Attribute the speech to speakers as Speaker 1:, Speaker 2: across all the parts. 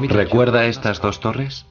Speaker 1: ¿Recuerda estas dos torres?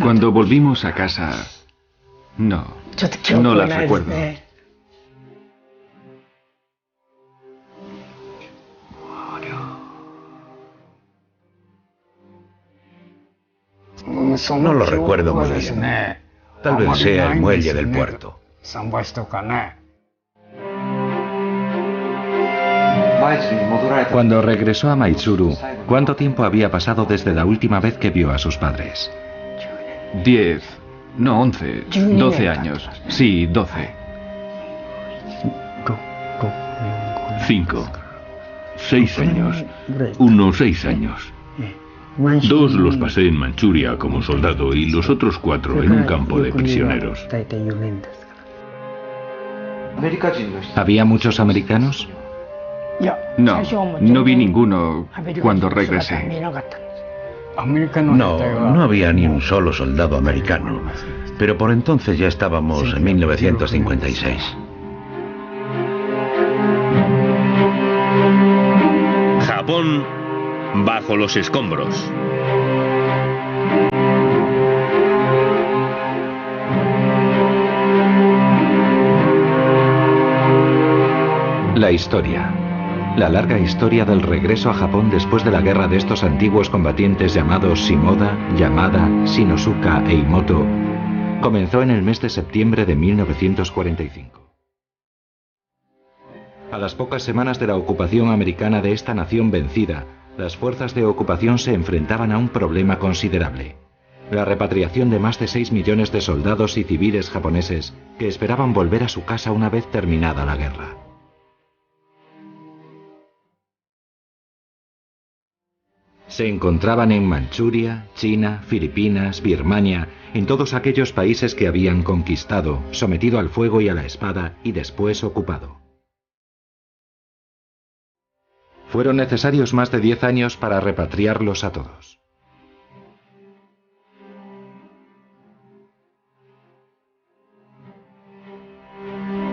Speaker 2: Cuando volvimos a casa, no las recuerdo.
Speaker 3: No lo recuerdo muy bien. Tal vez sea el muelle del puerto.
Speaker 1: Cuando regresó a Maizuru, ¿cuánto tiempo había pasado desde la última vez que vio a sus padres?
Speaker 2: 11, 12 años. Sí, 12.
Speaker 4: 5, 6 años. Unos 6 años. 2 los pasé en Manchuria como soldado y los otros 4 en un campo de prisioneros.
Speaker 1: ¿Había muchos americanos?
Speaker 2: No vi ninguno cuando regresé.
Speaker 3: No había ni un solo soldado americano, pero por entonces ya estábamos en 1956.
Speaker 5: Japón bajo los escombros.
Speaker 1: La historia. La larga historia del regreso a Japón después de la guerra de estos antiguos combatientes llamados Shimoda, Yamada, Shinosuka e Imoto comenzó en el mes de septiembre de 1945. A las pocas semanas de la ocupación americana de esta nación vencida, las fuerzas de ocupación se enfrentaban a un problema considerable: la repatriación de más de 6 millones de soldados y civiles japoneses que esperaban volver a su casa una vez terminada la guerra. Se encontraban en Manchuria, China, Filipinas, Birmania, en todos aquellos países que habían conquistado, sometido al fuego y a la espada y después ocupado. Fueron necesarios más de 10 años para repatriarlos a todos.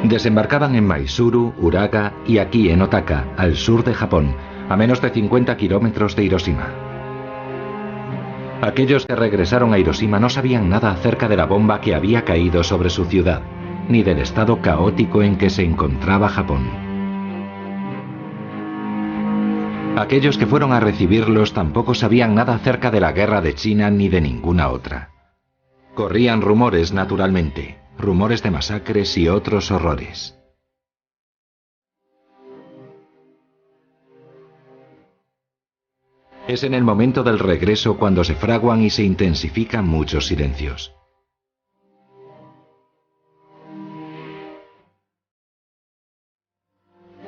Speaker 1: Desembarcaban en Maizuru, Uraga y aquí en Otaka, al sur de Japón, a menos de 50 kilómetros de Hiroshima. Aquellos que regresaron a Hiroshima no sabían nada acerca de la bomba que había caído sobre su ciudad, ni del estado caótico en que se encontraba Japón. Aquellos que fueron a recibirlos tampoco sabían nada acerca de la guerra de China ni de ninguna otra. Corrían rumores, naturalmente, rumores de masacres y otros horrores. Es en el momento del regreso cuando se fraguan y se intensifican muchos silencios.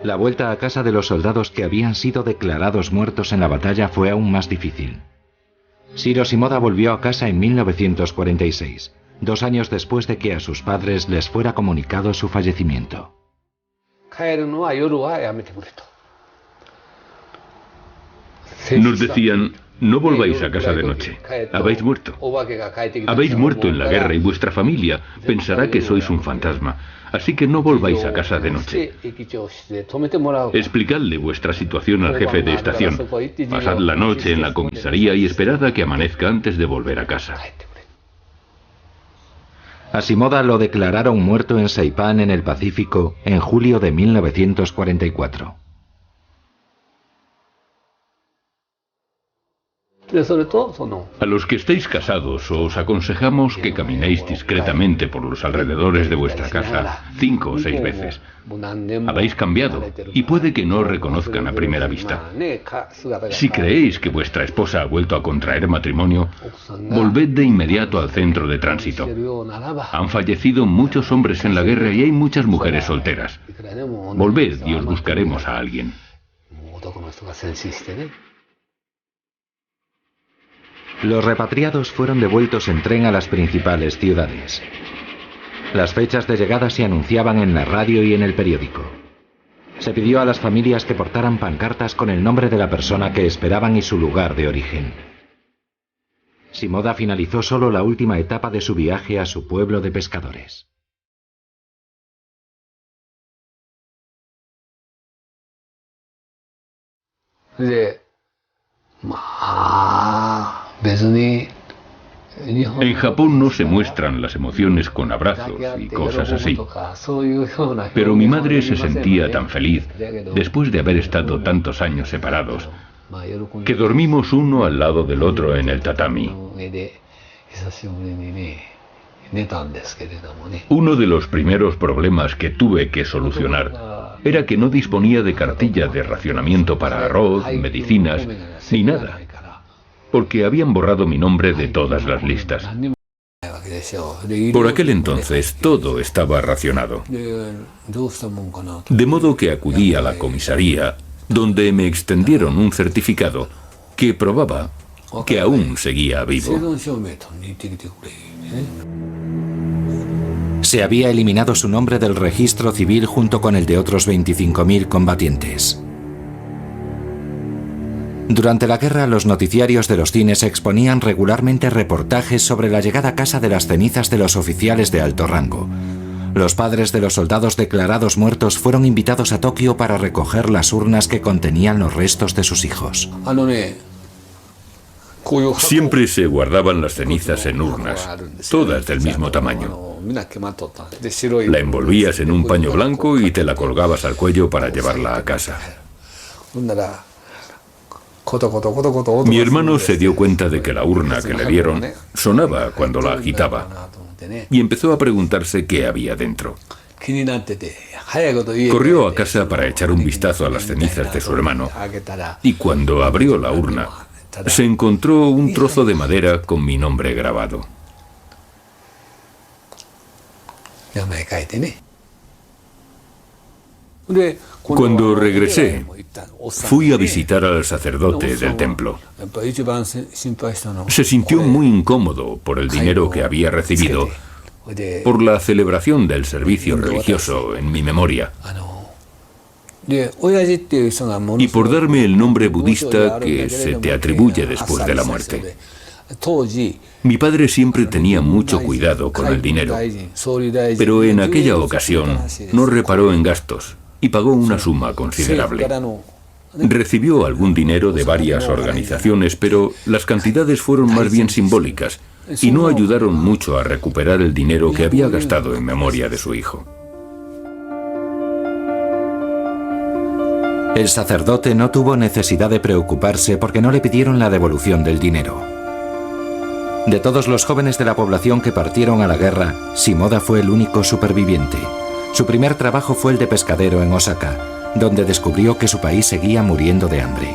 Speaker 1: La vuelta a casa de los soldados que habían sido declarados muertos en la batalla fue aún más difícil. Shiro Shimoda volvió a casa en 1946, 2 años después de que a sus padres les fuera comunicado su fallecimiento.
Speaker 4: Nos decían: no volváis a casa de noche. Habéis muerto. Habéis muerto en la guerra y vuestra familia pensará que sois un fantasma. Así que no volváis a casa de noche. Explicadle vuestra situación al jefe de estación. Pasad la noche en la comisaría y esperad a que amanezca antes de volver a casa.
Speaker 1: A Shimoda lo declararon muerto en Saipan, en el Pacífico, en julio de 1944.
Speaker 4: A los que estéis casados os aconsejamos que caminéis discretamente por los alrededores de vuestra casa 5 o 6 veces. Habéis cambiado y puede que no os reconozcan a primera vista. Si creéis que vuestra esposa ha vuelto a contraer matrimonio, volved de inmediato al centro de tránsito. Han fallecido muchos hombres en la guerra y hay muchas mujeres solteras. Volved y os buscaremos a alguien.
Speaker 1: Los repatriados fueron devueltos en tren a las principales ciudades. Las fechas de llegada se anunciaban en la radio y en el periódico. Se pidió a las familias que portaran pancartas con el nombre de la persona que esperaban y su lugar de origen. Shimoda finalizó solo la última etapa de su viaje a su pueblo de pescadores.
Speaker 4: En Japón no se muestran las emociones con abrazos y cosas así. Pero mi madre se sentía tan feliz después de haber estado tantos años separados que dormimos uno al lado del otro en el tatami. Uno de los primeros problemas que tuve que solucionar era que no disponía de cartilla de racionamiento para arroz, medicinas, ni nada, porque habían borrado mi nombre de todas las listas. Por aquel entonces todo estaba racionado. De modo que acudí a la comisaría, donde me extendieron un certificado que probaba que aún seguía vivo.
Speaker 1: Se había eliminado su nombre del registro civil junto con el de otros 25.000 combatientes. Durante la guerra, los noticiarios de los cines exponían regularmente reportajes sobre la llegada a casa de las cenizas de los oficiales de alto rango. Los padres de los soldados declarados muertos fueron invitados a Tokio para recoger las urnas que contenían los restos de sus hijos.
Speaker 4: Siempre se guardaban las cenizas en urnas, todas del mismo tamaño. La envolvías en un paño blanco y te la colgabas al cuello para llevarla a casa. Mi hermano se dio cuenta de que la urna que le dieron sonaba cuando la agitaba y empezó a preguntarse qué había dentro. Corrió a casa para echar un vistazo a las cenizas de su hermano y cuando abrió la urna se encontró un trozo de madera con mi nombre grabado. Cuando regresé, fui a visitar al sacerdote del templo. Se sintió muy incómodo por el dinero que había recibido por la celebración del servicio religioso en mi memoria y por darme el nombre budista que se te atribuye después de la muerte. Mi padre siempre tenía mucho cuidado con el dinero, pero en aquella ocasión no reparó en gastos y pagó una suma considerable. Recibió algún dinero de varias organizaciones, pero las cantidades fueron más bien simbólicas y no ayudaron mucho a recuperar el dinero que había gastado en memoria de su hijo.
Speaker 1: El sacerdote no tuvo necesidad de preocuparse porque no le pidieron la devolución del dinero. De todos los jóvenes de la población que partieron a la guerra, Shimoda fue el único superviviente. Su primer trabajo fue el de pescadero en Osaka, donde descubrió que su país seguía muriendo de hambre.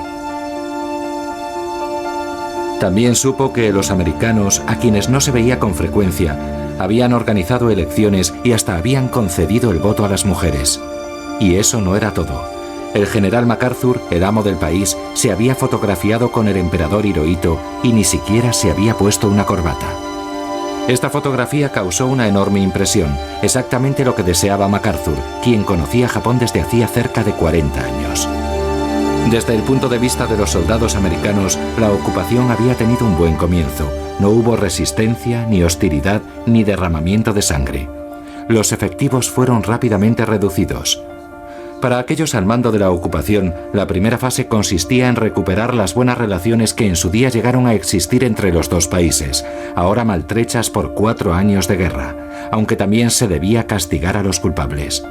Speaker 1: También supo que los americanos, a quienes no se veía con frecuencia, habían organizado elecciones y hasta habían concedido el voto a las mujeres. Y eso no era todo. El general MacArthur, el amo del país, se había fotografiado con el emperador Hirohito y ni siquiera se había puesto una corbata. Esta fotografía causó una enorme impresión, exactamente lo que deseaba MacArthur, quien conocía Japón desde hacía cerca de 40 años. Desde el punto de vista de los soldados americanos, la ocupación había tenido un buen comienzo. No hubo resistencia, ni hostilidad, ni derramamiento de sangre. Los efectivos fueron rápidamente reducidos. Para aquellos al mando de la ocupación, la primera fase consistía en recuperar las buenas relaciones que en su día llegaron a existir entre los dos países, ahora maltrechas por 4 años de guerra, aunque también se debía castigar a los culpables.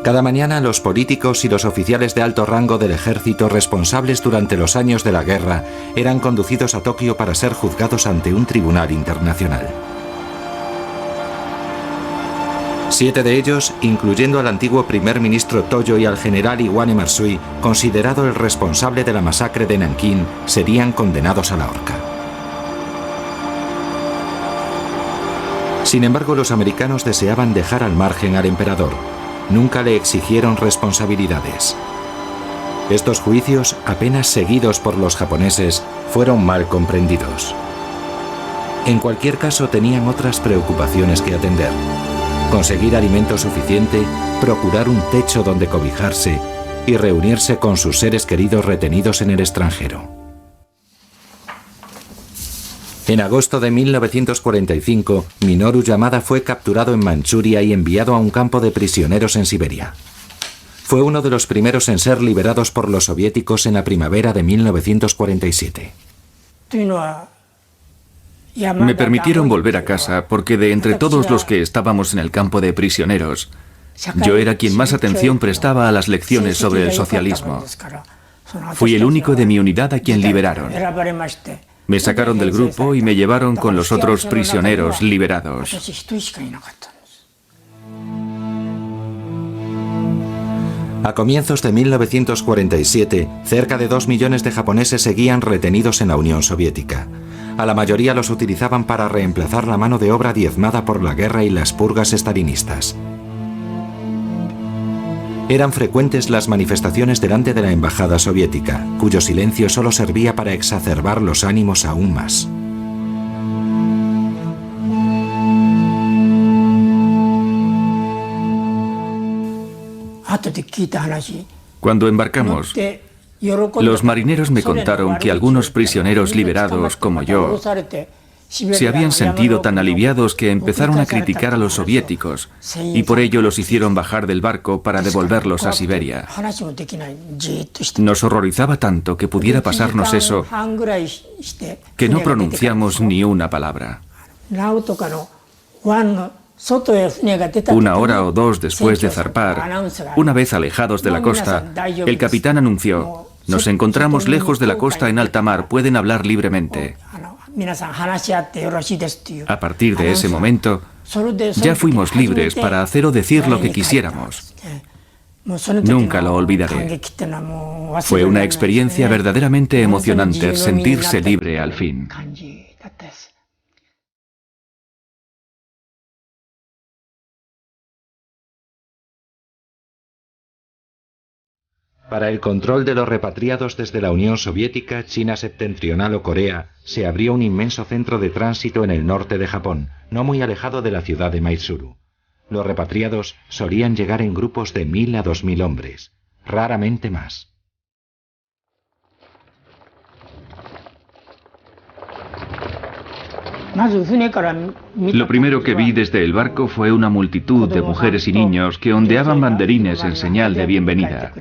Speaker 1: Cada mañana los políticos y los oficiales de alto rango del ejército responsables durante los años de la guerra eran conducidos a Tokio para ser juzgados ante un tribunal internacional. 7 de ellos, incluyendo al antiguo primer ministro Toyo y al general Iwane Matsui, considerado el responsable de la masacre de Nankín, serían condenados a la horca. Sin embargo, los americanos deseaban dejar al margen al emperador. Nunca le exigieron responsabilidades. Estos juicios, apenas seguidos por los japoneses, fueron mal comprendidos. En cualquier caso, tenían otras preocupaciones que atender. Conseguir alimento suficiente, procurar un techo donde cobijarse y reunirse con sus seres queridos retenidos en el extranjero. En agosto de 1945, Minoru Yamada fue capturado en Manchuria y enviado a un campo de prisioneros en Siberia. Fue uno de los primeros en ser liberados por los soviéticos en la primavera de 1947.
Speaker 2: Me permitieron volver a casa porque de entre todos los que estábamos en el campo de prisioneros, yo era quien más atención prestaba a las lecciones sobre el socialismo. Fui el único de mi unidad a quien liberaron. Me sacaron del grupo y me llevaron con los otros prisioneros liberados.
Speaker 1: A comienzos de 1947, cerca de 2 millones de japoneses seguían retenidos en la Unión Soviética. A la mayoría los utilizaban para reemplazar la mano de obra diezmada por la guerra y las purgas estalinistas. Eran frecuentes las manifestaciones delante de la embajada soviética, cuyo silencio solo servía para exacerbar los ánimos aún más.
Speaker 2: Cuando embarcamos, los marineros me contaron que algunos prisioneros liberados, como yo, se habían sentido tan aliviados que empezaron a criticar a los soviéticos y por ello los hicieron bajar del barco para devolverlos a Siberia. Nos horrorizaba tanto que pudiera pasarnos eso que no pronunciamos ni una palabra. 1 hora o 2 después de zarpar, una vez alejados de la costa, el capitán anunció: «Nos encontramos lejos de la costa en alta mar, pueden hablar libremente». A partir de ese momento, ya fuimos libres para hacer o decir lo que quisiéramos. Nunca lo olvidaré. Fue una experiencia verdaderamente emocionante sentirse libre al fin.
Speaker 1: Para el control de los repatriados desde la Unión Soviética, China Septentrional o Corea, se abrió un inmenso centro de tránsito en el norte de Japón, no muy alejado de la ciudad de Maizuru. Los repatriados solían llegar en grupos de 1000 a 2000 hombres, raramente más.
Speaker 2: Lo primero que vi desde el barco fue una multitud de mujeres y niños que ondeaban banderines en señal de bienvenida.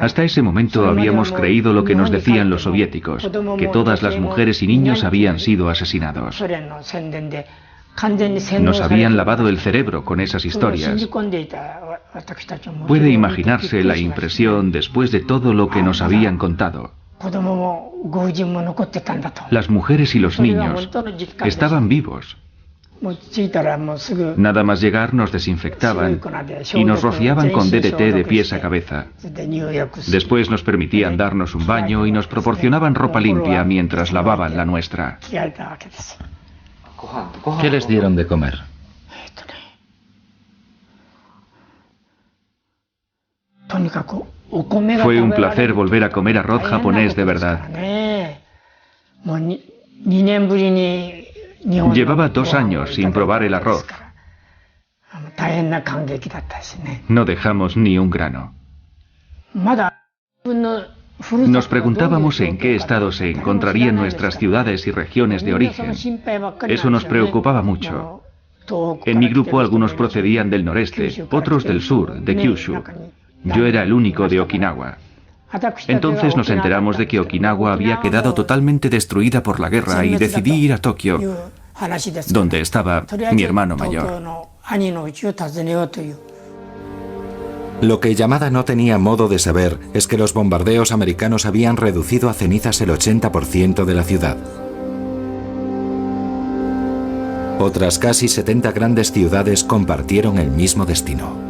Speaker 2: Hasta ese momento habíamos creído lo que nos decían los soviéticos, que todas las mujeres y niños habían sido asesinados. Nos habían lavado el cerebro con esas historias. Puede imaginarse la impresión después de todo lo que nos habían contado. Las mujeres y los niños estaban vivos. Nada más llegar nos desinfectaban y nos rociaban con DDT de pies a cabeza. Después nos permitían darnos un baño y nos proporcionaban ropa limpia mientras lavaban la nuestra.
Speaker 1: ¿Qué les dieron de comer?
Speaker 2: Fue un placer volver a comer arroz japonés de verdad. Llevaba 2 años sin probar el arroz. No dejamos ni un grano. Nos preguntábamos en qué estado se encontrarían nuestras ciudades y regiones de origen. Eso nos preocupaba mucho. En mi grupo algunos procedían del noreste, otros del sur, de Kyushu. Yo era el único de Okinawa. Entonces nos enteramos de que Okinawa había quedado totalmente destruida por la guerra y decidí ir a Tokio, donde estaba mi hermano mayor.
Speaker 1: Lo que Yamada no tenía modo de saber es que los bombardeos americanos habían reducido a cenizas el 80% de la ciudad. Otras casi 70 grandes ciudades compartieron el mismo destino.